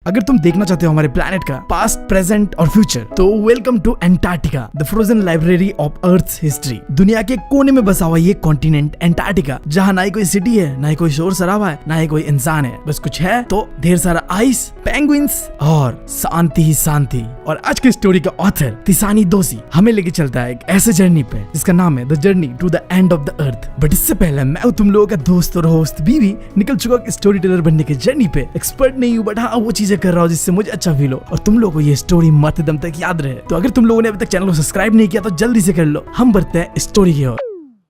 अगर तुम देखना चाहते हो हमारे प्लेनेट का पास्ट, प्रेजेंट और फ्यूचर, तो welcome to Antarctica, the frozen library of Earth's history. दुनिया के कोने में बसा हुआ ये कॉन्टिनेंट एंटार्क्टिका, जहाँ ना ही कोई सिटी है, ना ही कोई शोर शराबा है, ना ही कोई इंसान है, बस कुछ है तो ढेर सारा आइस, पेंगुइन्स और शांति ही शांति। और आज की स्टोरी का ऑथर तिसानी दोशी हमें लेके चलता है एक ऐसे जर्नी पे जिसका नाम है the journey to the end of the earth. But इससे पहले मैं तुम लोगों का दोस्त और होस्ट बीवी निकल चुका स्टोरी टेलर बनने की जर्नी पे। एक्सपर्ट नहीं हूँ बट हाँ वो चीजें कर रहा हूँ जिससे मुझे अच्छा फील हो और तुम लोगों को ये स्टोरी मरते दम तक याद रहे। तो अगर तुम लोगों ने अभी तक चैनल को सब्सक्राइब नहीं किया तो जल्दी से कर लो। हम बढ़ते हैं स्टोरी की ओर।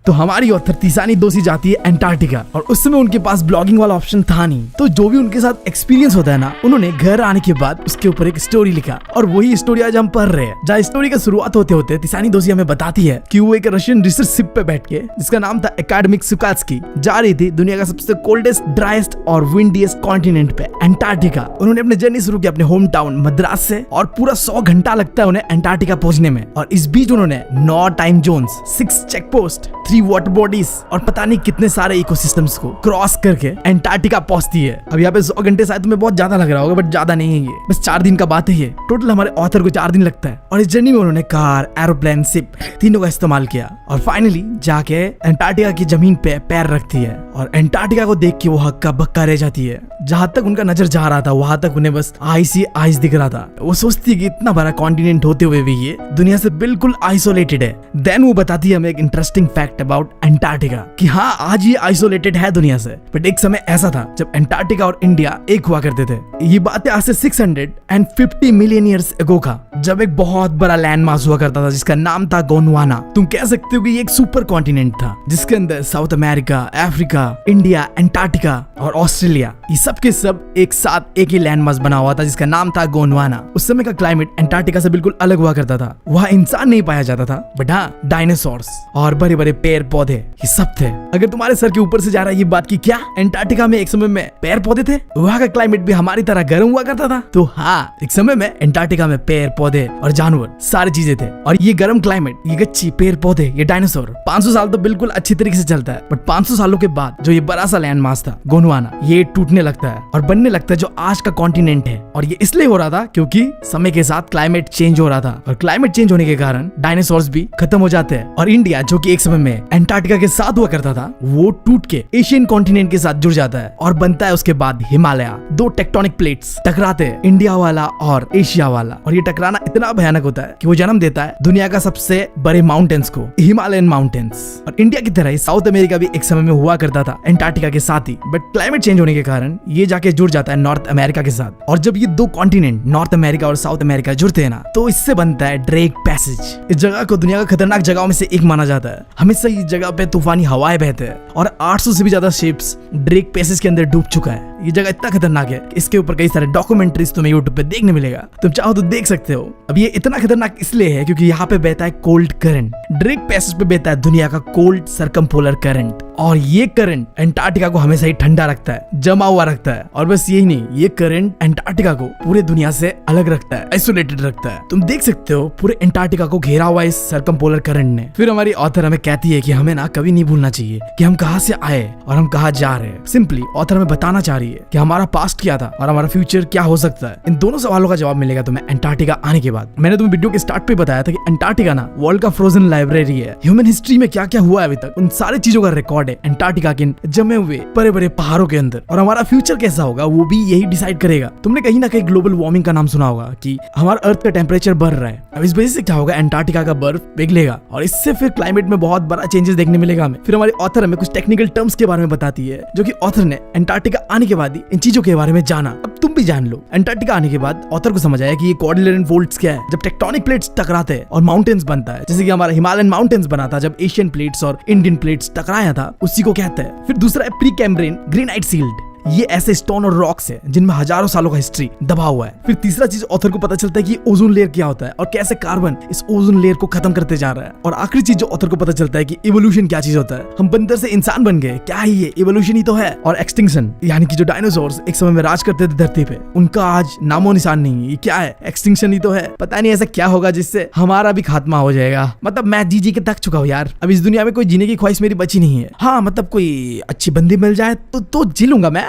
तो हमारी ऑथर तिसानी दोशी जाती है एंटार्क्टिका और उस समय उनके पास ब्लॉगिंग वाला ऑप्शन था नहीं, तो जो भी उनके साथ एक्सपीरियंस होता है ना, उन्होंने घर आने के बाद उसके ऊपर एक स्टोरी लिखा और वही स्टोरी आज हम पढ़ रहे हैं। जहाँ स्टोरी का शुरुआत होते होते तिसानी दोशी हमें बताती है कि वो एक रशियन रिसर्च शिप पे बैठ के, जिसका नाम था एकेडमिक सुकात्स्की, जा रही थी दुनिया का सबसे कोल्डेस्ट, ड्राइस्ट और विंडीएस्ट कॉन्टिनेंट पे, एंटार्क्टिका। उन्होंने अपने जर्नी शुरू की अपने होम टाउन मद्रास से और पूरा 100 घंटा लगता है उन्हें एंटार्क्टिका पहुंचने में। और इस बीच उन्होंने 9 time zones, 6 check post, 3 water bodies और पता नहीं कितने सारे इकोसिस्टम्स को क्रॉस करके एंटार्क्टिका पहुंचती है। अब यहाँ पे 100 घंटे शायद तुम्हें बहुत ज्यादा लग रहा होगा बट ज्यादा नहीं है, ये बस 4 दिन का बात है। ये टोटल हमारे ऑथर को 4 दिन लगता है और इस जर्नी में उन्होंने कार, एरोप्लेन, शिप तीनों का इस्तेमाल किया और फाइनली जाके एंटार्क्टिका की जमीन पे पैर रखती है। और एंटार्क्टिका को देख के वो हक्का बक्का रह जाती है। जहां तक उनका नजर जा रहा था वहां तक उन्हें बस आइस ही आइस दिख रहा था। वो सोचती है कि इतना बड़ा कॉन्टिनेंट होते हुए भी ये दुनिया से बिल्कुल आइसोलेटेड है। देन वो बताती है हमें एक इंटरेस्टिंग फैक्ट अबाउट एंटार्क्टिका कि हाँ आज ये आइसोलेटेड है दुनिया से, बट एक समय ऐसा था जब एंटार्क्टिका और इंडिया एक हुआ करते थे। ये बातें आज से 650 मिलियन ईयर्स एगो का, जब एक बहुत बड़ा लैंड मास हुआ करता था जिसका नाम था गोंडवाना। तुम कह सकते हो कि ये एक सुपर कॉन्टिनेंट था जिसके अंदर south America, Africa, India, Antarctica और ऑस्ट्रेलिया, ये सब के सब एक साथ एक ही लैंड मास बना हुआ था जिसका नाम था गोंडवाना। उस समय का क्लाइमेट एंटार्क्टिका से बिल्कुल अलग हुआ करता था। वहाँ इंसान नहीं पाया जाता था बट हाँ डायनासोर्स और बड़े बड़े पेड़ पौधे ये सब थे। अगर तुम्हारे सर के ऊपर से जा रहा है ये बात कि क्या एंटार्क्टिका में एक समय में पेड़ पौधे थे, वहाँ का क्लाइमेट भी हमारी तरह गर्म हुआ करता था? तो हाँ, एक समय में एंटार्क्टिका में पेड़ पौधे और जानवर सारी चीजें थे। और ये गर्म क्लाइमेट, ये गच्ची, पेड़ पौधे, ये डायनासोर 500 साल तो बिल्कुल अच्छी तरीके से चलता है, बट 500 सालों के बाद जो ये बड़ा सा लैंड मास था गोंडवाना, ये टूटने लगता है और बनने लगता है जो आज का कॉन्टिनेंट है। और ये इसलिए हो रहा था क्योंकि समय के साथ क्लाइमेट चेंज हो रहा था और क्लाइमेट चेंज होने के कारण डायनासोर्स भी खत्म हो जाते हैं। और इंडिया जो कि एक समय में एंटार्क्टिका के साथ हुआ करता था, वो टूट के एशियन कॉन्टिनेंट के साथ जुड़ जाता है और बनता है उसके बाद हिमालय। 2 टेक्टोनिक प्लेट्स टकराते हैं, इंडिया वाला और एशिया वाला, और ये टकराना इतना भयानक होता है कि वो जन्म देता है दुनिया का सबसे बड़े माउंटेन्स को, हिमालयन माउंटेन्स। और इंडिया की तरह ही साउथ अमेरिका भी एक समय में हुआ करता था एंटार्क्टिका के साथ ही, बट क्लाइमेट चेंज होने के कारण ये जाके जुड़ जाता है नॉर्थ अमेरिका के साथ। और जब ये 2 कॉन्टिनेंट नॉर्थ अमेरिका और साउथ अमेरिका जुड़ते हैं ना, तो इससे बनता है ड्रेक पैसेज। इस जगह को दुनिया का खतरनाक जगहों में से एक माना जाता है। हमेशा इस जगह पे तूफानी हवाएं बहते हैं और 800 से भी ज्यादा शिप्स ड्रेक पैसेज के अंदर डूब चुका है। ये जगह इतना खतरनाक है कि इसके ऊपर कई सारे डॉक्यूमेंट्रीज तुम्हें यूट्यूब पे देखने मिलेगा, तुम चाहो तो देख सकते हो। अब ये इतना खतरनाक इसलिए है क्योंकि यहाँ पे बहता है कोल्ड करंट। ड्रेक पैसेज पे बहता है दुनिया का कोल्ड सर्कमपोलर करंट, और ये करंट एंटार्क्टिका को हमेशा ही ठंडा रखता है, जमा हुआ रखता है। और बस यही नहीं, ये करंट एंटार्क्टिका को पूरे दुनिया से अलग रखता है, आइसोलेटेड रखता है। तुम देख सकते हो पूरे एंटार्क्टिका को घेरा हुआ इस सर्कमपोलर करंट ने। फिर हमारी ऑथर हमें कहती है कि हमें ना कभी नहीं भूलना चाहिए कि हम कहाँ से आए और हम कहाँ जा रहे हैं। सिंपली ऑथर हमें बताना चाह रही है कि हमारा पास्ट क्या था और हमारा फ्यूचर क्या हो सकता है। इन दोनों सवालों का जवाब मिलेगा तुम्हें एंटार्क्टिका आने के बाद। मैंने तुम्हें वीडियो के स्टार्ट पे बताया था कि एंटार्क्टिका ना वर्ल्ड का फ्रोजन लाइब्रेरी है। ह्यूमन हिस्ट्री में क्या क्या हुआ है अभी तक, उन सारी चीजों का रिकॉर्ड है एंटार्क्टिका के जमे हुए बड़े बड़े पहाड़ों के अंदर। और हमारा फ्यूचर कैसा होगा वो भी यही डिसाइड करेगा। तुमने कहीं ना कहीं ग्लोबल वार्मिंग का नाम सुना होगा कि हमारा अर्थ का टेम्परेचर बढ़ रहा है। अब इस वजह से क्या होगा, एंटार्क्टिका का बर्फ पिघलेगा और इससे फिर क्लाइमेट में बहुत बड़ा चेंजेस देखने मिलेगा हमें। फिर हमारी ऑथर हमें कुछ टेक्निकल टर्म्स के बारे में बताती है जो कि ऑथर ने एंटार्क्टिका आने के बाद ही इन चीजों के बारे में जाना। अब तुम भी जान लो। एंटार्क्टिका आने के बाद ऑथर को समझ आया कि ये कोऑर्डिनेट फोल्ड्स क्या है। जब टेक्टोनिक प्लेट्स टकराते हैं और माउंटेन्स बनता है, जैसे कि हमारा हिमालयन माउंटेन्स बना था जब एशियन प्लेट्स और इंडियन प्लेट्स टकराया था, उसी को कहते हैं। फिर दूसरा है प्री कैम्ब्रियन ग्रेनाइट शील्ड। ये ऐसे स्टोन और रॉक्स है जिनमें हजारों सालों का हिस्ट्री दबा हुआ है। फिर तीसरा चीज ऑथर को पता चलता है कि ओजोन लेयर क्या होता है और कैसे कार्बन इस ओजोन लेयर को खत्म करते जा रहा है। और आखिरी चीज जो ऑथर को पता चलता है कि इवोल्यूशन क्या चीज होता है। हम बंदर से इंसान बन गए, क्या है ये? इवोल्यूशन ही तो है। और एक्सटिंक्शन, यानी कि जो डायनासोर्स एक समय में राज करते थे धरती पे, उनका आज नामो निशान नहीं है। ये क्या है? एक्सटिंक्शन ही तो है। पता नहीं ऐसा क्या होगा जिससे हमारा भी खात्मा हो जाएगा। मतलब मैं जी के थक चुका हूँ यार। अब इस दुनिया में कोई जीने की ख्वाहिश मेरी बची नहीं है। हाँ मतलब कोई अच्छी बंदी मिल जाए तो जी लूंगा मैं,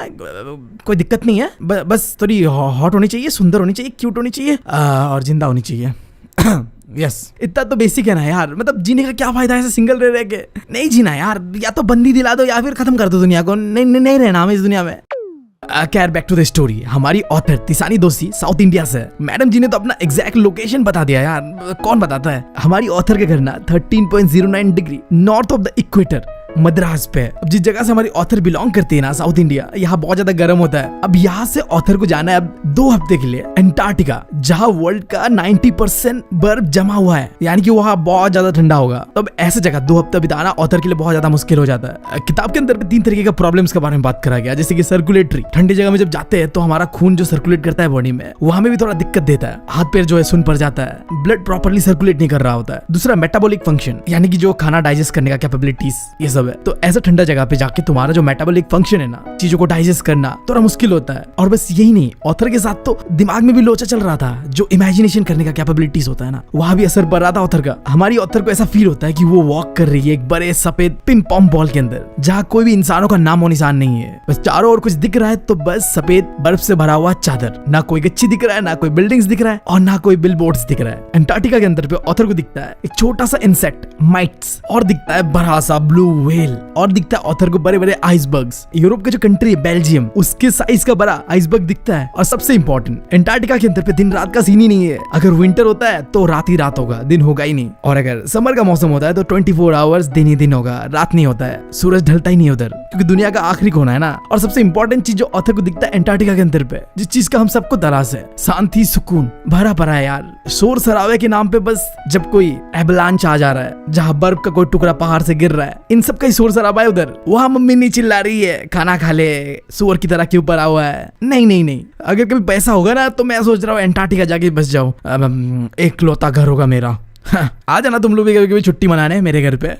कोई दिक्कत नहीं है, बस थोड़ी हॉट होनी चाहिए, सुंदर होनी चाहिए, क्यूट होनी चाहिए और जिंदा होनी चाहिए। यस इतना तो बेसिक है ना यार, मतलब जीने का क्या फायदा है ऐसे सिंगल रह के? नहीं जीना यार, या तो बंदी दिला दो या फिर खत्म कर दो दुनिया को। नहीं रहना हमें इस दुनिया में। खैर बैक टू द स्टोरी। हमारी ऑथर तिसानी दोषी साउथ इंडिया से। मैडम जी ने तो अपना एग्जैक्ट लोकेशन बता दिया यार, कौन बताता है। हमारी ऑथर के घर ना 13.09 degree north of the equator Madras पे। अब जिस जगह से हमारी ऑथर बिलोंग करती है ना, साउथ इंडिया, यहाँ बहुत ज्यादा गर्म होता है। अब यहाँ से ऑथर को जाना है अब 2 हफ्ते के लिए अंटार्कटिका, जहाँ वर्ल्ड का 90% बर्फ जमा हुआ है, यानी कि वहाँ बहुत ज्यादा ठंडा होगा। तो अब ऐसे जगह 2 हफ्ते बिताना ऑथर के लिए बहुत ज्यादा मुश्किल हो जाता है। किताब के अंदर 3 तरीके का प्रॉब्लम्स के बारे में बात करा गया, जैसे कि सर्कुलेटरी। ठंडी जगह में जब जाते हैं तो हमारा खून जो सर्कुलेट करता है बॉडी में, वहां में भी थोड़ा दिक्कत देता है। हाथ पैर जो है सुन पड़ जाता है, ब्लड प्रॉपरली सर्कुलेट नहीं कर रहा होता है। दूसरा मेटाबॉलिक फंक्शन, यानी कि जो खाना डाइजेस्ट करने का कैपेबिलिटीज, ये सब है। तो ऐसा ठंडा जगह पे जाके तुम्हारा जो मेटाबॉलिक फंक्शन है ना, चीजों को डाइजेस्ट करना थोड़ा मुश्किल होता है। और बस यही नहीं, ऑथर के साथ तो दिमाग में भी लोचा चल रहा था। जो इमेजिनेशन करने का कैपेबिलिटीज होता है ना, वहां भी असर पड़ रहा था ऑथर का। हमारी ऑथर को ऐसा फील होता है कि वो वॉक कर रही है एक बड़े सफेद पिंग पॉन्ग बॉल के अंदर, जहाँ कोई भी इंसानों का नामो निशान नहीं है। बस चारों ओर कुछ दिख रहा है तो बस सफेद बर्फ से भरा हुआ चादर। ना कोई गच्छी दिख रहा है, ना कोई बिल्डिंग्स दिख रहा है और ना कोई बिलबोर्ड्स दिख रहा है। अंटार्कटिका के अंदर पे ऑथर को दिखता है एक छोटा सा इंसेक्ट माइट्स, और दिखता है बड़ा सा ब्लू व्हेल, और दिखता है ऑथर को बड़े बड़े आइसबर्ग्स। यूरोप का जो कंट्री है बेल्जियम, उसके साइज का बड़ा आइसबर्ग दिखता है। और सबसे इंपॉर्टेंट, अंटार्कटिका के अंदर पे दिन रात का सीन ही नहीं है। अगर विंटर होता है तो रात ही रात होगा, दिन होगा ही नहीं। और अगर समर का मौसम होता है तो 24 आवर्स दिन ही दिन होगा, रात नहीं होता है। सूरज ढलता ही नहीं उधर, क्योंकि दुनिया का आखिरी कोना है ना। और सबसे इंपॉर्टेंट चीज जो ऑथर को दिखता है अंटार्कटिका के अंदर पे, जिस चीज का हम सबको तलाश है, शांति सुकून भरा पड़ा है यार। शोर शराबे के नाम पे बस जब कोई एवलांच आ जा रहा है, जहाँ बर्फ का कोई टुकड़ा पहाड़ से गिर रहा है, इन सब का ही शोर शराबा है उधर। वहाँ मम्मी नहीं चिल्ला रही है खाना खा ले, सुअर की तरह क्यों पड़ा हुआ है। नहीं, अगर कभी पैसा होगा ना तो मैं सोच रहा हूँ अंटार्कटिका जाके बस जाऊँ। एक लौता घर होगा मेरा। आ जाना तुम लोग भी कभी छुट्टी मनाने मेरे घर पे।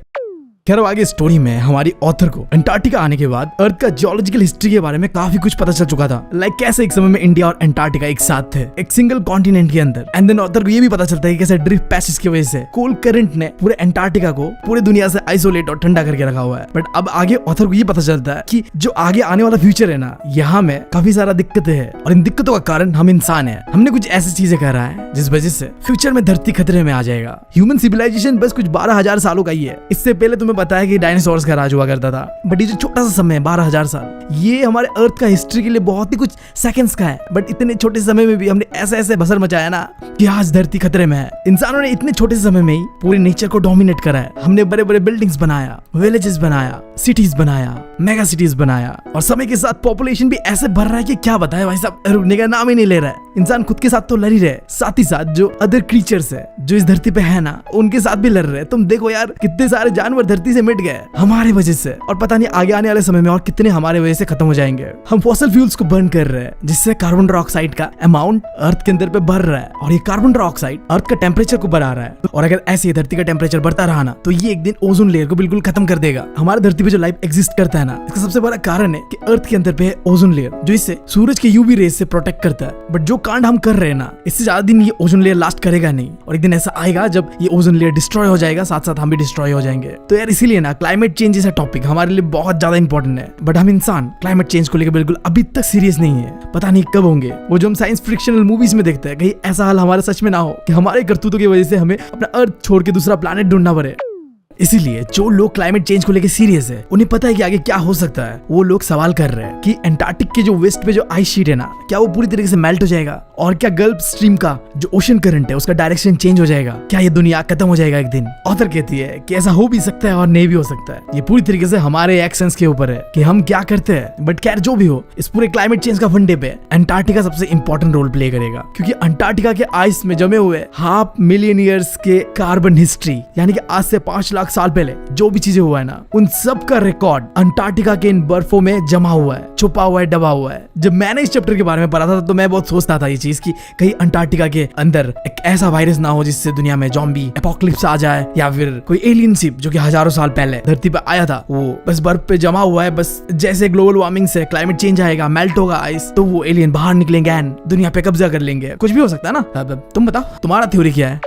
खैर आगे स्टोरी में हमारी ऑथर को अंटार्कटिका आने के बाद अर्थ का जियोलॉजिकल हिस्ट्री के बारे में काफी कुछ पता चल चुका था। लाइक कैसे एक समय में इंडिया और अंटार्कटिका एक साथ थे, एक सिंगल कॉन्टिनेंट के अंदर। एंड देन ऑथर को ये भी पता चलता है कि कैसे ड्रिफ्ट पैसेज की वजह से कोल्ड करंट ने पूरे अंटार्कटिका को पूरी दुनिया से आइसोलेट और ठंडा करके रखा हुआ है। बट अब आगे ऑथर को ये पता चलता है कि जो आगे आने वाला फ्यूचर है ना, यहाँ में काफी सारा दिक्कतें है, और इन दिक्कतों का कारण हम इंसान है। हमने कुछ ऐसी चीजें करा है जिस वजह से फ्यूचर में धरती खतरे में आ जाएगा। ह्यूमन सिविलाइजेशन बस कुछ 12,000 सालों का ही है। इससे पहले तुम्हें पता है कि डायनासोर का राज हुआ करता था। बट ये जो छोटा सा समय है 12,000 साल, ये हमारे अर्थ का हिस्ट्री के लिए बहुत ही कुछ सेकंड्स का है। बट इतने छोटे समय में भी हमने ऐसे ऐसे बसर मचाया ना कि आज धरती खतरे में है। इंसानों ने इतने छोटे समय में ही पूरे नेचर को डोमिनेट करा है। हमने बड़े बड़े बिल्डिंग्स बनाया, विलेजेस बनाया, सिटीज बनाया, मेगा सिटीज बनाया, और समय के साथ पॉपुलेशन भी ऐसे बढ़ रहा है कि क्या बताएं भाई साहब, रुकने का नाम ही नहीं ले रहा है। इंसान खुद के साथ तो लड़ ही रहे, साथ ही साथ जो अदर क्रीचर्स है जो इस धरती पे है ना, उनके साथ भी लड़ रहे हैं। तुम देखो यार, कितने सारे जानवर धरती से मिट गए हमारे वजह से, और पता नहीं आगे आने वाले समय में और कितने हमारे वजह से खत्म हो जाएंगे। हम फॉसिल फ्यूल्स को बर्न कर रहे हैं, जिससे कार्बन डाइऑक्साइड का अमाउंट अर्थ के अंदर पे बढ़ रहा है, और ये कार्बन डाइऑक्साइड अर्थ का टेम्परेचर को बढ़ा रहा है। और अगर ऐसे धरती का टेम्परेचर बढ़ता रहा ना, तो ये एक दिन ओजोन लेयर को बिल्कुल खत्म कर देगा। हमारे धरती पे जो लाइफ एग्जिस्ट करता है ना, इसका सबसे बड़ा कारण है कि अर्थ के अंदर पे है ओजोन लेयर, जो इससे सूरज के यूवी रेज से प्रोटेक्ट करता है। बट जो कांड हम कर रहे हैं ना, इससे ज्यादा दिन ये ओजोन लेयर लास्ट करेगा नहीं, और एक दिन ऐसा आएगा जब ये ओजोन लेयर डिस्ट्रॉय हो जाएगा, साथ साथ हम भी डिस्ट्रॉय हो जाएंगे। तो यार इसीलिए ना क्लाइमेट चेंज जैसा टॉपिक हमारे लिए बहुत ज्यादा इंपॉर्टेंट है। बट हम इंसान क्लाइमेट चेंज को लेकर बिल्कुल अभी तक सीरियस नहीं है। पता नहीं कब होंगे। वो जो हम साइंस फिक्शनल मूवीज में देखते हैं, कहीं ऐसा हाल हमारे सच में ना हो कि हमारे करतूतों की वजह से हमें अपना अर्थ छोड़ के दूसरा प्लैनेट ढूंढना पड़े। इसीलिए जो लोग क्लाइमेट चेंज को लेकर सीरियस है, उन्हें पता है कि आगे क्या हो सकता है। वो लोग सवाल कर रहे हैं कि अंटार्कटिक के जो वेस्ट पे जो आइस शीट है ना, क्या वो पूरी तरीके से मेल्ट हो जाएगा, और क्या गल्फ स्ट्रीम का जो ओशन करंट है उसका डायरेक्शन चेंज हो जाएगा, क्या ये दुनिया खत्म हो जाएगा एक दिन। ऑथर कहती है कि ऐसा हो भी सकता है और नहीं भी हो सकता है। ये पूरी तरीके से हमारे एक्शंस के ऊपर है कि हम क्या करते हैं। बट खैर जो भी हो, इस पूरे क्लाइमेट चेंज का फंडे पे अंटार्कटिका सबसे इंपॉर्टेंट रोल प्ले करेगा, क्योंकि अंटार्कटिका के आइस में जमे हुए 500 मिलियन ईयर्स के कार्बन हिस्ट्री, यानी कि आज से 5 लाख साल पहले जो भी चीजें हुआ है ना, उन सब का रिकॉर्ड अंटार्कटिका के इन बर्फों में जमा हुआ है, छुपा हुआ है, दबा हुआ है। जब मैंने इस चैप्टर के बारे में पढ़ा था तो मैं बहुत सोचता था ये चीज कि कहीं अंटार्कटिका के अंदर एक ऐसा वायरस ना हो जिससे दुनिया में ज़ॉम्बी एपोकलिप्स आ जाए, या फिर कोई एलियन शिप जो कि हजारों साल पहले धरती पे आया था, वो बस बर्फ पे जमा हुआ है। बस जैसे ग्लोबल वार्मिंग से क्लाइमेट चेंज आएगा, मेल्ट होगा आइस, तो वो एलियन बाहर निकलेंगे एंड दुनिया पे कब्जा कर लेंगे। कुछ भी हो सकता है ना। तुम बताओ तुम्हारा थ्योरी क्या है।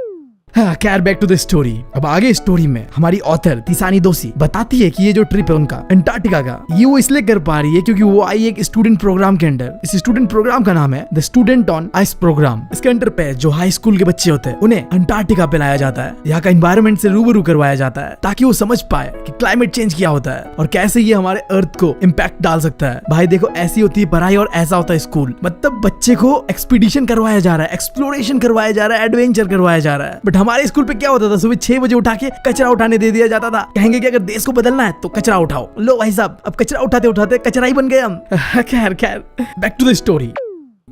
खैर बैक टू द स्टोरी। अब आगे स्टोरी में हमारी ऑथर तिसानी दोषी बताती है कि ये जो ट्रिप है उनका अंटार्कटिका का, ये वो इसलिए कर पा रही है क्योंकि वो आई एक स्टूडेंट प्रोग्राम के अंडर। इस स्टूडेंट प्रोग्राम का नाम है the student on ice program. इसके अंडर पे जो हाई स्कूल के बच्चे होते हैं उन्हें अंटार्कटिका पे लाया जाता है, यहाँ का एनवायरनमेंट से रूबरू करवाया जाता है ताकि वो समझ पाए कि क्लाइमेट चेंज क्या होता है और कैसे ये हमारे अर्थ को इम्पैक्ट डाल सकता है। भाई देखो, ऐसी होती है पढ़ाई और ऐसा होता है स्कूल। मतलब बच्चे को एक्सपीडिशन करवाया जा रहा है, एक्सप्लोरेशन करवाया जा रहा है, एडवेंचर करवाया जा रहा है। बट हमारे स्कूल पे क्या होता था, सुबह 6 बजे उठा के कचरा उठाने दे दिया जाता था। कहेंगे कि अगर देश को बदलना है तो कचरा उठाओ। लो भाई साहब, अब कचरा उठाते उठाते कचरा ही बन गए हम। खैर बैक टू द स्टोरी।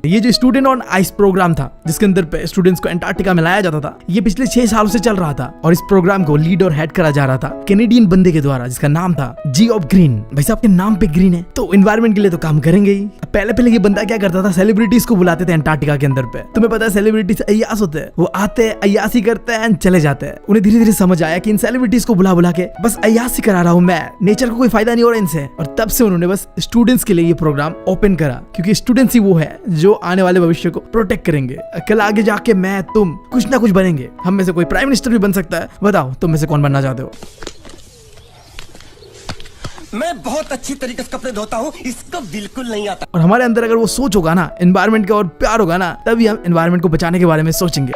ये जो स्टूडेंट ऑन आइस प्रोग्राम था जिसके अंदर पे स्टूडेंट्स को अंटार्कटिका में लाया जाता था, ये पिछले 6 सालों से चल रहा था और इस प्रोग्राम को लीड और हेड करा जा रहा था कैनेडियन बंदे के द्वारा जिसका नाम था जियोफ ग्रीन। भाई साहब के नाम पे ग्रीन है तो एनवायरनमेंट के लिए तो काम करेंगे ही। पहले ये बंदा क्या करता था, सेलिब्रिटीज को बुलाते थे अंटार्कटिका के अंदर पे। तुम्हें पता है सेलिब्रिटीज अय्यास होते हैं, वो आते हैं अय्यासी करते हैं चले जाते हैं। उन्हें धीरे धीरे समझ आया कि इन सेलिब्रिटीज को बुला के बस अय्यासी करा रहा हूँ मैं, नेचर को कोई फायदा नहीं हो रहा इनसे। और तब से उन्होंने बस स्टूडेंट्स के लिए ये प्रोग्राम ओपन करा क्योंकि स्टूडेंट्स ही वो है जो आने वाले भविष्य को प्रोटेक्ट करेंगे। कल आगे जाके मैं तुम कुछ ना कुछ बनेंगे। हम में से कोई प्राइम मिनिस्टर भी बन सकता है। बताओ तुम में से कौन बनना चाहते हो? मैं बहुत अच्छी तरीके से कपड़े धोता हूँ, इसको बिल्कुल नहीं आता। और हमारे अंदर अगर वो सोच होगा ना एनवायरनमेंट का और प्यार होगा ना, तभी हम एनवायरनमेंट को बचाने के बारे में सोचेंगे।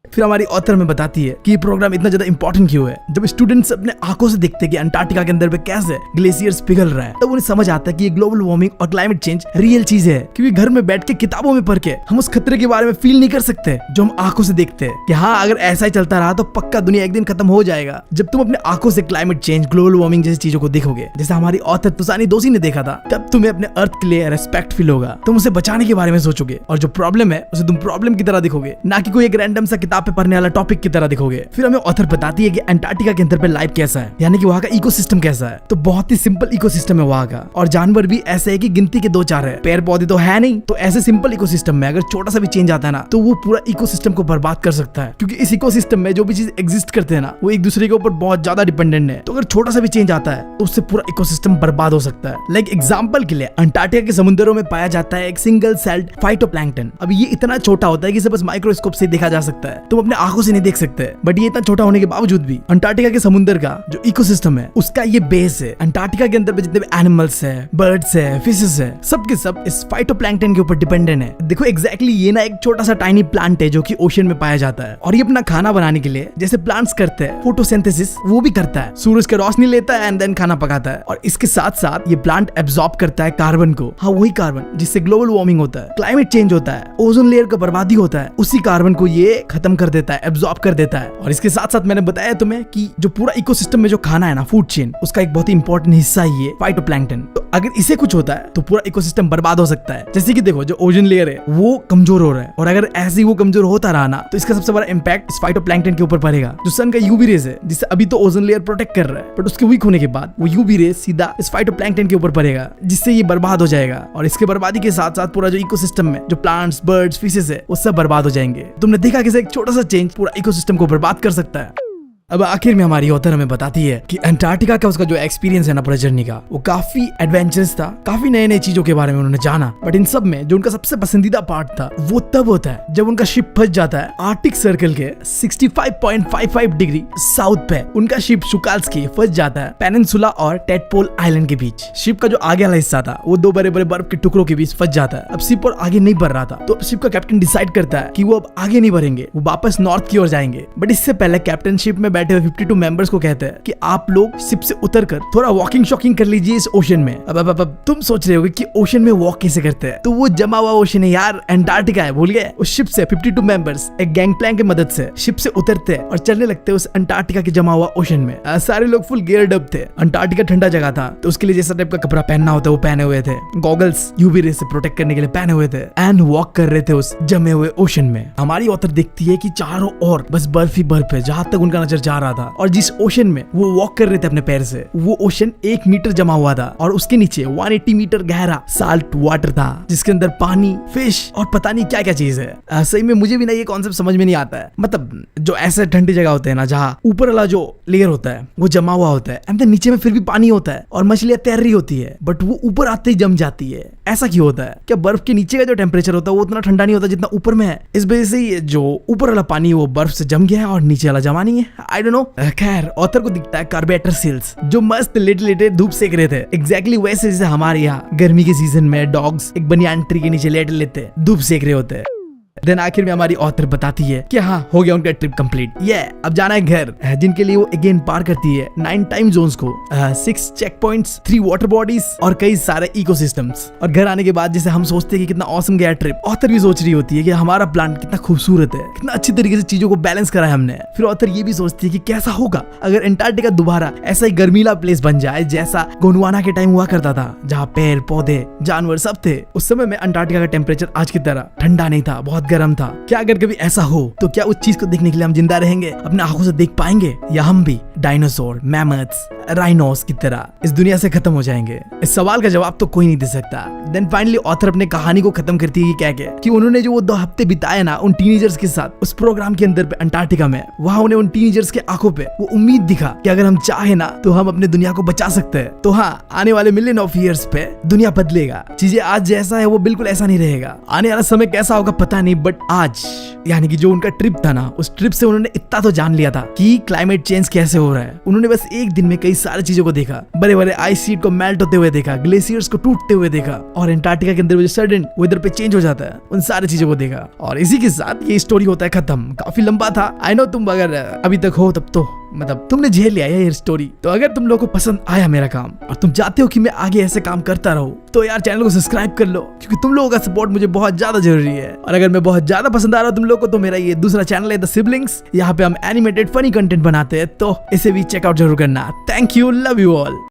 फिर हमारी ऑथर में बताती है कि ये प्रोग्राम इतना ज्यादा इंपॉर्टेंट क्यों है। जब स्टूडेंट्स अपने आंखों से देखते हैं कि अंटार्कटिका के अंदर पे कैसे ग्लेशियर्स पिघल रहा है, तब उन्हें समझ आता है कि ये ग्लोबल वार्मिंग और क्लाइमेट चेंज रियल चीज है। क्योंकि घर में बैठ के किताबों में पढ़ के हम उस खतरे के बारे में फील नहीं कर सकते जो हम आंखों से देखते हैं कि हाँ अगर ऐसा ही चलता रहा तो पक्का दुनिया एक दिन खत्म हो जाएगा। जब तुम अपने आंखों से क्लाइमेट चेंज, ग्लोबल वार्मिंग जैसी चीजों को देखोगे, जैसे हमारी ऑथर तिसानी दोषी ने देखा था, तब तुम्हें अपने अर्थ के लिए रेस्पेक्ट फील होगा। तुम उसे बचाने के बारे में सोचोगे और जो प्रॉब्लम है उसे तुम प्रॉब्लम की तरह देखोगे, ना कि कोई एक रैंडम सा किताब पे पढ़ने वाला टॉपिक की तरह दिखोगे। फिर हमें ऑथर बताती है कि अंटार्कटिका के अंदर पे लाइफ कैसा है, यानी कि वहाँ का इकोसिस्टम कैसा है। तो बहुत ही सिंपल इकोसिस्टम है वहाँ का, और जानवर भी ऐसे है कि गिनती के 2-4 है, पेड़ पौधे तो है नहीं। तो ऐसे सिंपल इकोसिस्टम में अगर छोटा सा भी चेंज आता है ना, तो वो पूरा इकोसिस्टम को बर्बाद कर सकता है। क्योंकि इस इकोसिस्टम में जो भी चीज एग्जिस्ट करते हैं ना, वो एक दूसरे के ऊपर बहुत ज्यादा डिपेंडेंट है। तो अगर छोटा सा भी चेंज आता है तो उससे पूरा इकोसिस्टम बर्बाद हो सकता है। लाइक एग्जाम्पल के लिए अंटार्कटिका के समुद्रों में पाया जाता है एक सिंगल सेल्ड फाइटोप्लैंक्टन। अब ये इतना छोटा होता है कि इसे बस माइक्रोस्कोप से देखा जा सकता है, तुम अपने आंखों से नहीं देख सकते। बट ये इतना छोटा होने के बावजूद भी अंटार्कटिका के समुद्र का जो इकोसिस्टम है उसका ये बेस है। अंटार्कटिका के अंदर जितने भी एनिमल्स है, बर्ड्स है, फिशेस है, सब के सब इस फाइटोप्लैंक्टन के ऊपर डिपेंडेंट है। देखो एग्जैक्टली ये ना एक छोटा सा टाइनी प्लांट है जो कि ओशन में पाया जाता है, और ये अपना खाना बनाने के लिए जैसे प्लांट्स करते हैं फोटोसिंथेसिस, वो भी करता है, सूरज की रोशनी लेता है एंड देन खाना पकाता है। और इसके साथ साथ ये प्लांट एब्जॉर्ब करता है कार्बन को, हाँ वही कार्बन जिससे ग्लोबल वार्मिंग होता है, क्लाइमेट चेंज होता है, ओजोन लेयर का बर्बादी होता है, उसी कार्बन को ये खत्म कर देता है, एब्जॉर्ब कर देता है। और इसके साथ साथ मैंने बताया तुम्हें कि जो पूरा इकोसिस्टम में जो खाना है ना, फूड चेन, उसका एक बहुत ही इंपॉर्टेंट हिस्सा ही है फाइटोप्लैंक्टन। तो अगर इसे कुछ होता है तो पूरा इकोसिस्टम बर्बाद हो सकता है। जैसे कि देखो जो ओजोन लेयर है वो कमजोर हो रहा है, और अगर ऐसे ही वो कमजोर होता रहा ना, तो इसका सबसे बड़ा इंपैक्ट इस फाइटोप्लैंक्टन के ऊपर पड़ेगा। जो सन का यूवी रेज है, जिससे अभी तो ओजोन लेयर प्रोटेक्ट कर रहा है, बट उसके वीक होने के बाद वो यूवी रेज सीधा इस फाइटोप्लैंक्टन के ऊपर पड़ेगा, जिससे ये बर्बाद हो जाएगा। और इसके बर्बादी के साथ साथ पूरा जो इकोसिस्टम में जो प्लांट्स, बर्ड्स, फिशेस है, वो सब बर्बाद हो जाएंगे। तुमने देखा कैसे एक छोटा सा चेंज पूरा इकोसिस्टम को बर्बाद कर सकता है। अब आखिर में हमारी ऑथर हमें बताती है कि अंटार्कटिका का उसका जो एक्सपीरियंस है ना पूरा जर्नी का, वो काफी एडवेंचरस था, काफी नए नए चीजों के बारे में उन्होंने जाना। बट इन सब में जो उनका सबसे पसंदीदा पार्ट था वो तब होता है जब उनका शिप फंस जाता है आर्कटिक सर्कल के 65.55 डिग्री साउथ पे। उनका शिप शुकाल्स्की फंस जाता है पेनिनसुला और टेडपोल आइलैंड के बीच। शिप का जो आगे वाला हिस्सा था वो 2 बड़े बड़े बर्फ के टुकड़ों के बीच फंस जाता है। अब शिप और आगे नहीं बढ़ रहा था, तो शिप का कैप्टन डिसाइड करता है कि वो अब आगे नहीं बढ़ेंगे, वो वापस नॉर्थ की ओर जाएंगे। बट इससे पहले कैप्टन शिप में बैठे हुए 52 मेंबर्स को कहते हैं कि आप लोग शिप से उतरकर थोड़ा वॉकिंग शॉकिंग कर लीजिए इस ओशन में। अब तुम सोच रहे होगे कि ओशन में वॉक कैसे करते हैं, तो वो जमा हुआ ओशन है यार, अंटार्कटिका है, भूल गए। उस शिप से 52 मेंबर्स एक गैंग प्लैंक की मदद से शिप से उतरते हैं और चलने लगते हैं उस अंटार्कटिका के जमा हुआ ओशन में। सारे लोग फुल गियर्ड अप थे। अंटार्कटिका ठंडा जगह था, तो उसके लिए जैसा टाइप का कपड़ा पहनना होता है वो पहने हुए थे, गॉगल्स यूवी रे से प्रोटेक्ट करने के लिए पहने हुए थे, एंड वॉक कर रहे थे उस जमे हुए ओशन में। हमारी ऑथर देखती है कि चारों ओर बस बर्फ ही बर्फ है। जहां तक उनका नजर जा रहा था और जिस ओशन में वो वॉक कर रहे थे अपने पैर से, वो ओशन 1 मीटर जमा हुआ था और उसके नीचे 180 मीटर गहरा साल्ट वाटर था जिसके अंदर पानी, फिश और पता नहीं क्या क्या चीज है। सही में मुझे भी ना ये कॉन्सेप्ट समझ में नहीं आता है। मतलब जो ऐसे ठंडी जगह होते हैं ना जहाँ ऊपर वाला जो लेयर होता है वो जमा हुआ होता है एंड देन नीचे में फिर भी पानी होता है और मछलियां तैर रही होती है, बट वो ऊपर आते ही जम जाती है। ऐसा क्यों होता है? क्या बर्फ के नीचे का जो टेम्परेचर होता है वो उतना ठंडा नहीं होता जितना ऊपर में है? इस वजह से ही जो ऊपर वाला पानी वो बर्फ से जम गया है और नीचे वाला जमा नहीं है। I don't know. खैर ऑथर को दिखता है कार्बेटर सील्स जो मस्त लेटे लेटे धूप सेक रहे थे, एग्जैक्टली वैसे जैसे हमारे यहाँ गर्मी के सीजन में डॉग्स एक बनियान ट्री के नीचे लेटे लेते धूप सेक रहे होते हैं। देन आखिर में हमारी ऑथर बताती है कि हाँ हो गया उनका ट्रिप कंप्लीट, ये अब जाना है घर, जिनके लिए वो अगेन पार करती है 9 टाइम जोन्स को, 6 चेक पॉइंट्स, 3 वाटर बॉडीज और कई सारे इकोसिस्टम्स। और घर आने के बाद जैसे हम सोचते हैं कि कितना ऑसम गया ट्रिप, ऑथर भी सोच रही होती है कि हमारा प्लान कितना खूबसूरत है, कितना अच्छी तरीके से चीजों को बैलेंस करा है हमने। फिर ऑथर ये भी सोचती है कि कैसा होगा अगर एंटार्क्टिका दोबारा ऐसा ही गर्मीला प्लेस बन जाए जैसा गोंडवाना के टाइम हुआ करता था, जहाँ पेड़ पौधे जानवर सब थे। उस समय में अंटार्कटिका का टेम्परेचर आज की तरह ठंडा नहीं था, बहुत गर्म था। क्या अगर कभी ऐसा हो तो क्या उस चीज को देखने के लिए हम जिंदा रहेंगे, अपने आंखों से देख पाएंगे, या हम भी डायनासोर, मैमथ्स, राइनोस की तरह इस दुनिया से खत्म हो जाएंगे? इस सवाल का जवाब तो कोई नहीं दे सकता। देन फाइनली ऑथर अपने कहानी को खत्म करती है क्या कि उन्होंने जो वो 2 हफ्ते बिताए ना उन टीनेजर्स के साथ उस प्रोग्राम के अंदर पे अंटार्कटिका में, वहां उन्हें उन टीनेजर्स के आंखों पे वो उम्मीद दिखा कि अगर हम चाहे ना तो हम अपने दुनिया को बचा सकते हैं। तो हाँ, आने वाले मिलियन ऑफ ईयर्स पे दुनिया बदलेगा, चीजें आज जैसा है वो बिल्कुल ऐसा नहीं रहेगा। आने वाला समय कैसा होगा पता नहीं, बट आज यानी कि जो उनका ट्रिप था ना, उस ट्रिप से उन्होंने इतना तो जान लिया था कि क्लाइमेट चेंज कैसे हो रहा है। उन्होंने बस एक दिन में कई सारी चीजों को देखा, बड़े बड़े आइस शीट को मेल्ट होते हुए देखा, ग्लेशियर्स को टूटते हुए देखा और एंटार्कटिका के अंदर जो सडन वेदर पे चेंज हो जाता है, उन सारी चीजों को देखा। और इसी के साथ ये स्टोरी होता है खत्म। काफी लंबा था, आई नो। तुम अगर अभी तक हो तब तो मतलब तुमने झेल लिया ये स्टोरी। तो अगर तुम लोगों को पसंद आया मेरा काम और तुम चाहते हो कि मैं आगे ऐसे काम करता रहूं, तो यार चैनल को सब्सक्राइब कर लो, क्योंकि तुम लोगों का सपोर्ट मुझे बहुत ज्यादा जरूरी है। और अगर मैं बहुत ज्यादा पसंद आ रहा हूं तुम लोगों को, तो मेरा ये दूसरा चैनल है द सिबलिंग्स, यहाँ पे हम एनिमेटेड फनी कंटेंट बनाते हैं, तो इसे भी चेकआउट जरूर करना। Thank you, love you all.